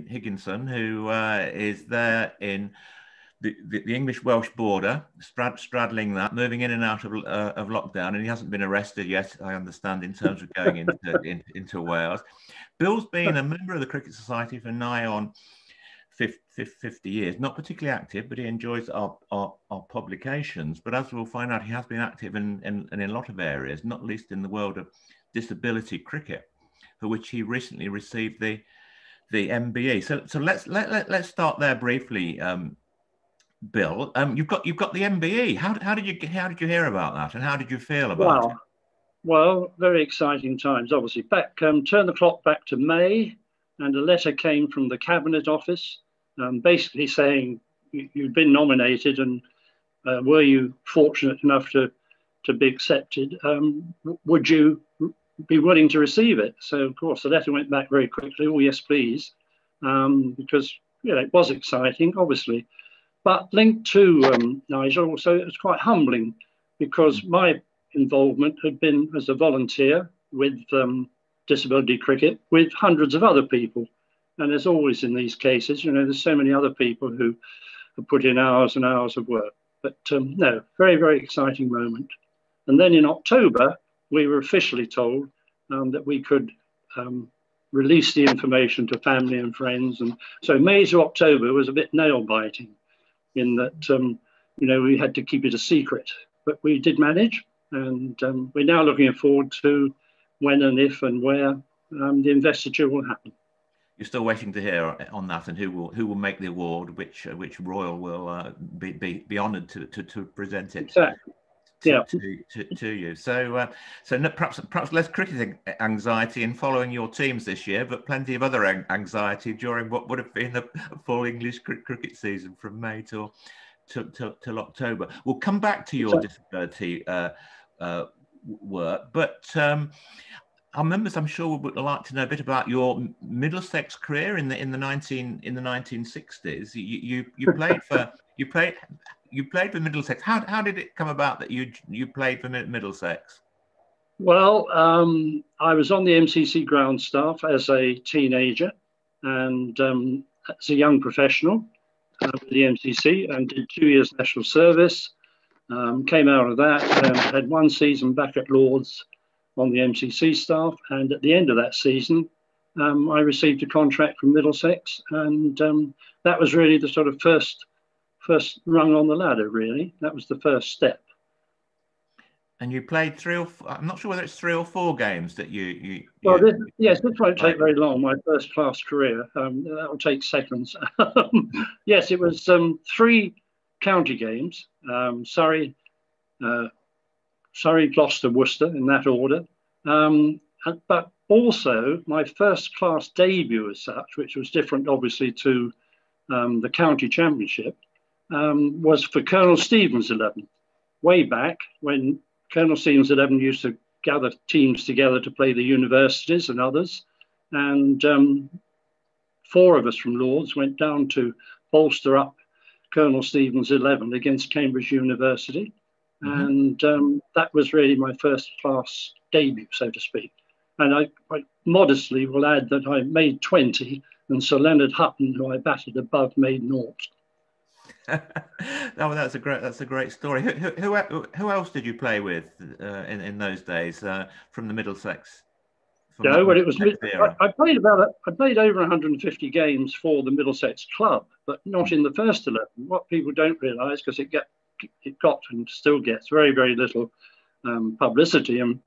Higginson, who is there in the English-Welsh border, straddling that, moving in and out of lockdown, and he hasn't been arrested yet, I understand, in terms of going into Wales. Bill's been a member of the Cricket Society for nigh on 50 years, not particularly active, but he enjoys our publications. But as we'll find out, he has been active in a lot of areas, not least in the world of disability cricket, for which he recently received the MBE. So let's start there briefly. Bill, you've got the MBE. How did you hear about that, and how did you feel about it? Well, very exciting times. Obviously, turn the clock back to May, and a letter came from the Cabinet Office, basically saying you'd been nominated, and were you fortunate enough to be accepted? Would you be willing to receive it? So, of course, the letter went back very quickly. Oh, yes, please, because it was exciting, obviously. But linked to Nigel, also it was quite humbling because my involvement had been as a volunteer with disability cricket with hundreds of other people. And there's always in these cases, there's so many other people who have put in hours and hours of work. But no, very, very exciting moment. And then in October, we were officially told that we could release the information to family and friends. And so May to October was a bit nail-biting, in that, we had to keep it a secret, but we did manage. And we're now looking forward to when and if and where the investiture will happen. You're still waiting to hear on that, and who will make the award, which royal will be honoured to present it. Exactly. To you. So perhaps less cricket anxiety in following your teams this year, but plenty of other anxiety during what would have been a full English cricket season from May till October. We'll come back to your disability work, but our members, I'm sure, would like to know a bit about your Middlesex career in the 1960s. You played for Middlesex. How did it come about that you played for Middlesex? Well, I was on the MCC ground staff as a teenager and as a young professional with the MCC, and did 2 years national service. Came out of that and had one season back at Lord's on the MCC staff, and at the end of that season, I received a contract from Middlesex, and that was really the sort of first rung on the ladder, really. That was the first step. And you played I'm not sure whether it's 3 or 4 games that you yes, this won't take very long, my first class career. That will take seconds. Yes, it was 3 county games, Surrey, Gloucester, Worcester, in that order. But also my first class debut as such, which was different obviously to the county championship, was for Colonel Stevens 11, way back when Colonel Stevens 11 used to gather teams together to play the universities and others. And 4 of us from Lord's went down to bolster up Colonel Stevens 11 against Cambridge University. And that was really my first class debut, so to speak. And I modestly will add that I made 20, and Sir Leonard Hutton, who I batted above, made 0. That's a great story. Who else did you play with in those days from the Middlesex? Well, it was. I played over 150 games for the Middlesex club, but not in the first 11. What people don't realise, because it got and still gets very, very little publicity and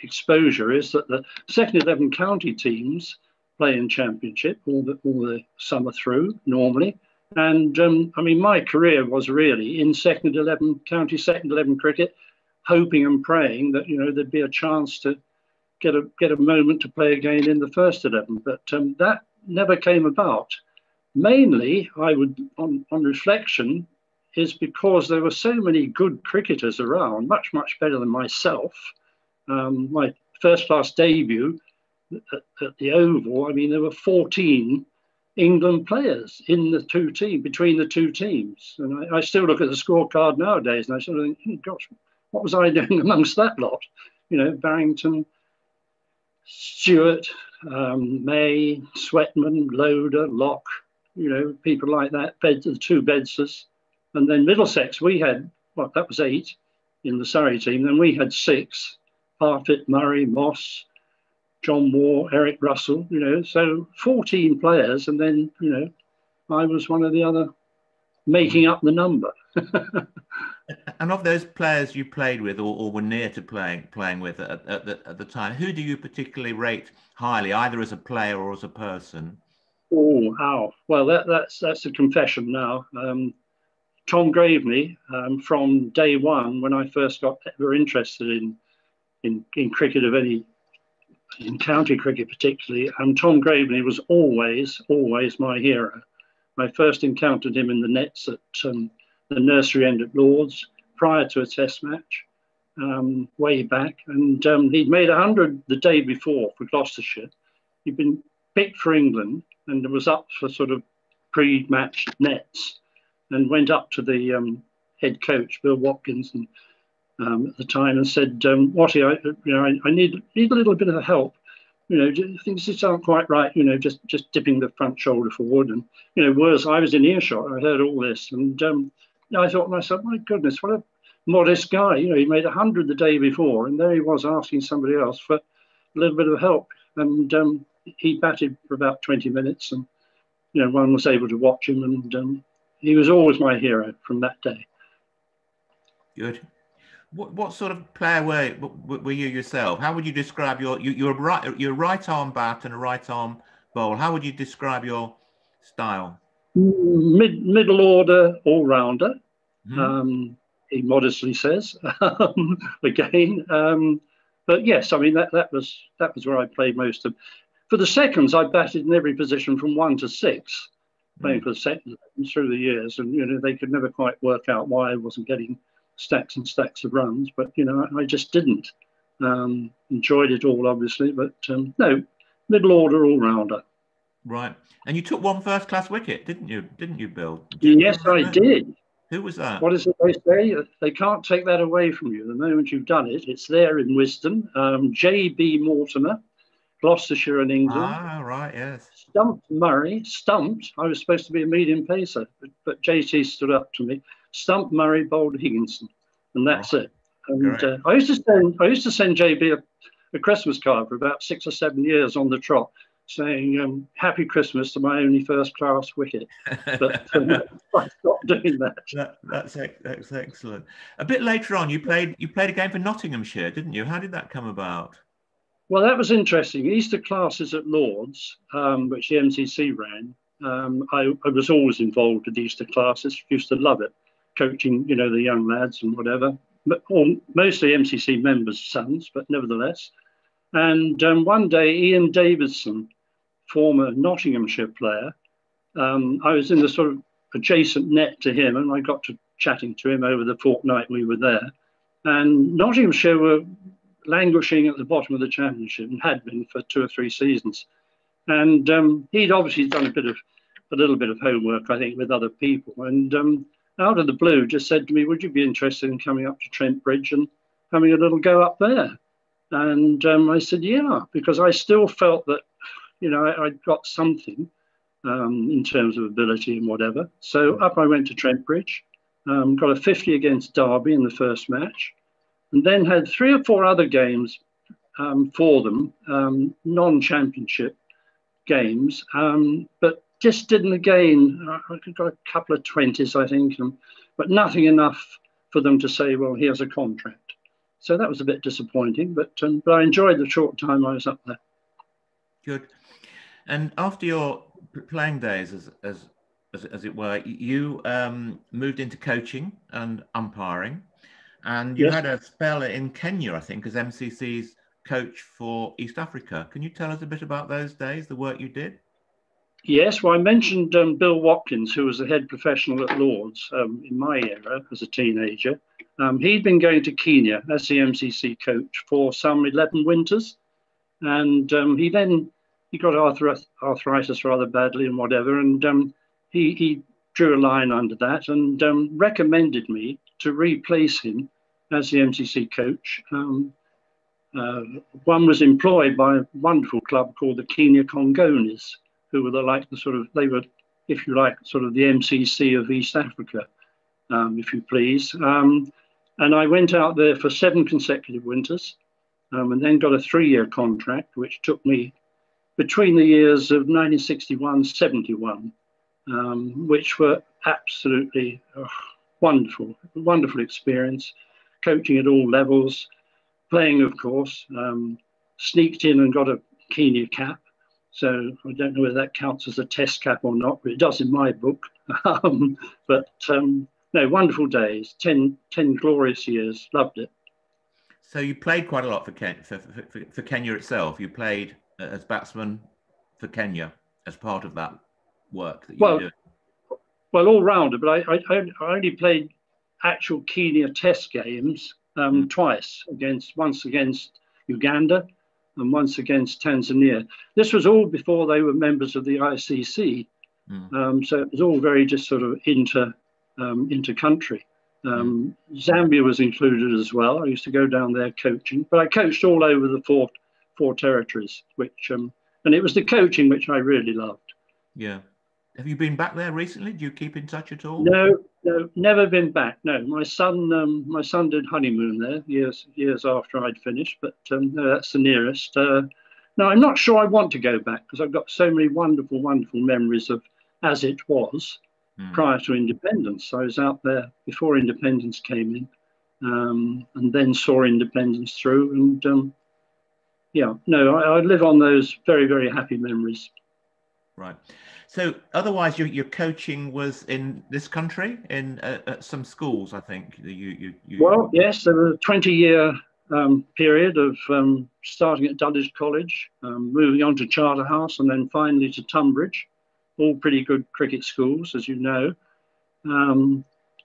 exposure, is that the second 11 county teams play in championship all the summer through normally. And I mean, my career was really in second 11 county second 11 cricket, hoping and praying that there'd be a chance to get a moment to play again in the first 11. But that never came about. Mainly, I would, on reflection, is because there were so many good cricketers around, much better than myself. My first class debut at the Oval, I mean, there were 14 England players in the between the 2 teams. And I still look at the scorecard nowadays and I sort of think, oh, gosh, what was I doing amongst that lot? Barrington, Stewart, May, Sweatman, Loader, Locke, people like that, the two Bedses. And then Middlesex, we had, well, that was 8 in the Surrey team. Then we had 6, Parfitt, Murray, Moss, John Moore, Eric Russell, so 14 players. And then, I was one of the other making up the number. And of those players you played with or were near to playing with at the time, who do you particularly rate highly, either as a player or as a person? Oh, how? Well, that's a confession now. Tom Graveney, from day one, when I first got ever interested in cricket of any, in county cricket particularly, Tom Graveney was always my hero. I first encountered him in the nets at the nursery end at Lord's prior to a test match way back. And he'd made 100 the day before for Gloucestershire. He'd been picked for England and was up for sort of pre-match nets and went up to the head coach, Bill Watkins, and, at the time and said, Watty, I need a little bit of help. Things just aren't quite right, just dipping the front shoulder forward. And, whereas I was in earshot, I heard all this. And I thought to myself, my goodness, what a modest guy. He made 100 the day before, and there he was asking somebody else for a little bit of help. And he batted for about 20 minutes, and, one was able to watch him. And he was always my hero from that day. Good. What sort of player were you yourself? How would you describe your right arm bat and a right arm bowl? How would you describe your style? Middle order all rounder. He modestly says again. But yes, I mean that was where I played most of. For the seconds, I batted in every position from 1 to 6, playing for the seconds through the years, and they could never quite work out why I wasn't getting stacks and stacks of runs, but I just didn't. Enjoyed it all, obviously, but no, middle order all rounder. Right, and you took one first-class wicket, didn't you, Bill? Yes, I did. Who was that? What is it they say? They can't take that away from you. The moment you've done it, it's there in wisdom. J.B. Mortimer, Gloucestershire and England. Ah, right, yes. Stumped Murray. I was supposed to be a medium pacer, but JT stood up to me. Stumped Murray, bowled Higginson, and that's it. And I used to send JB a Christmas card for about 6 or 7 years on the trot, saying "Happy Christmas" to my only first-class wicket. But I stopped doing that. That's excellent. A bit later on, you played a game for Nottinghamshire, didn't you? How did that come about? Well, that was interesting. Easter classes at Lord's, which the MCC ran. I was always involved with Easter classes. Used to love it. Coaching, the young lads and whatever, mostly MCC members' sons, but nevertheless. And one day, Ian Davidson, former Nottinghamshire player, I was in the sort of adjacent net to him, and I got to chatting to him over the fortnight we were there. And Nottinghamshire were languishing at the bottom of the championship and had been for 2 or 3 seasons. And he'd obviously done a little bit of homework, I think, with other people. And out of the blue, just said to me, would you be interested in coming up to Trent Bridge and having a little go up there? And I said, yeah, because I still felt that, I'd got something in terms of ability and whatever. So up I went to Trent Bridge, got a 50 against Derby in the first match, and then had 3 or 4 other games for them, non-championship games, but just didn't again. I got a couple of 20s, I think, but nothing enough for them to say, well, here's a contract. So that was a bit disappointing, but I enjoyed the short time I was up there. Good. And after your playing days, as it were, you moved into coaching and umpiring, and you had a spell in Kenya, I think, as MCC's coach for East Africa. Can you tell us a bit about those days, the work you did? Yes, well, I mentioned Bill Watkins, who was the head professional at Lord's in my era as a teenager. He'd been going to Kenya as the MCC coach for some 11 winters. And he got arthritis rather badly and whatever. And he drew a line under that and recommended me to replace him as the MCC coach. One was employed by a wonderful club called the Kenya Congonis, who were they were, if you like, sort of the MCC of East Africa, if you please. And I went out there for 7 consecutive winters, and then got a 3-year contract, which took me between the years of 1961-71, which were absolutely wonderful, wonderful experience, coaching at all levels, playing, of course, sneaked in and got a Kenya cap. So I don't know whether that counts as a test cap or not, but it does in my book. No, wonderful days, 10 glorious years, loved it. So you played quite a lot for Kenya itself. You played as batsman for Kenya as part of that work that you were doing. Well, all rounder, but I only played actual Kenya test games twice, once against Uganda and once against Tanzania. This was all before they were members of the ICC. So it was all very just sort of inter-country. Zambia was included as well. I used to go down there coaching, but I coached all over the four territories, which and it was the coaching which I really loved. Yeah. Have you been back there recently? Do you keep in touch at all? No, never been back. No, my son did honeymoon there years after I'd finished, but no, that's the nearest. No, I'm not sure I want to go back because I've got so many wonderful memories of as it was. Prior to independence. I was out there before independence came in, and then saw independence through. And I live on those very, very happy memories. Right. So otherwise, your coaching was in this country, in at some schools, I think. Well, yes, there was a 20-year period of starting at Dulwich College, moving on to Charterhouse, and then finally to Tunbridge. All pretty good cricket schools, as you know.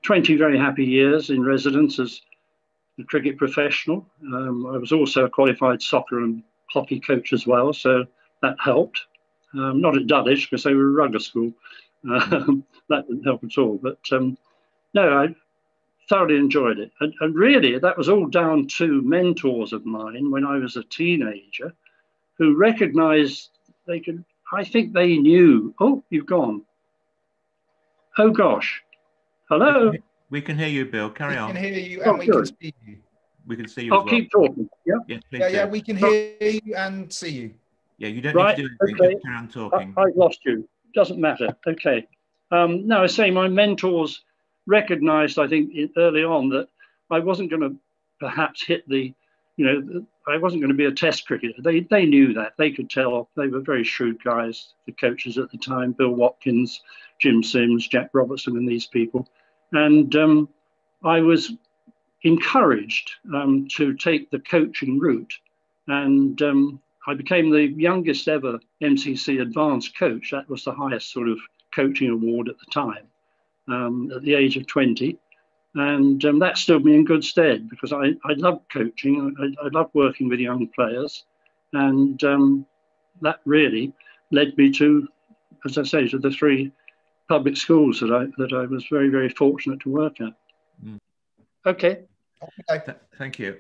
20 very happy years in residence as a cricket professional. I was also a qualified soccer and hockey coach as well, so that helped. Not at Dulwich because they were a rugger school. That didn't help at all. But no, I thoroughly enjoyed it. And really, that was all down to mentors of mine when I was a teenager who recognized they could. I think they knew. Oh, you've gone. Oh, gosh. Hello? We can hear you, Bill. Carry on. We can hear you and we can see you. We can see you as well. I'll keep talking. Yeah? Yeah, we can hear you and see you. Yeah, you don't need to do anything. Okay. Just carry on talking. I've lost you. Doesn't matter. Okay. No, I was saying my mentors recognized, I think, early on that I wasn't going to perhaps hit the, I wasn't going to be a test cricketer. They knew that. They could tell. They were very shrewd guys, the coaches at the time, Bill Watkins, Jim Sims, Jack Robertson, and these people. And I was encouraged to take the coaching route. And I became the youngest ever MCC advanced coach. That was the highest sort of coaching award at the time, at the age of 20. And that stood me in good stead because I loved coaching. I loved working with young players. And that really led me to, as I say, to the 3 public schools that I was very, very fortunate to work at. Okay. Thank you.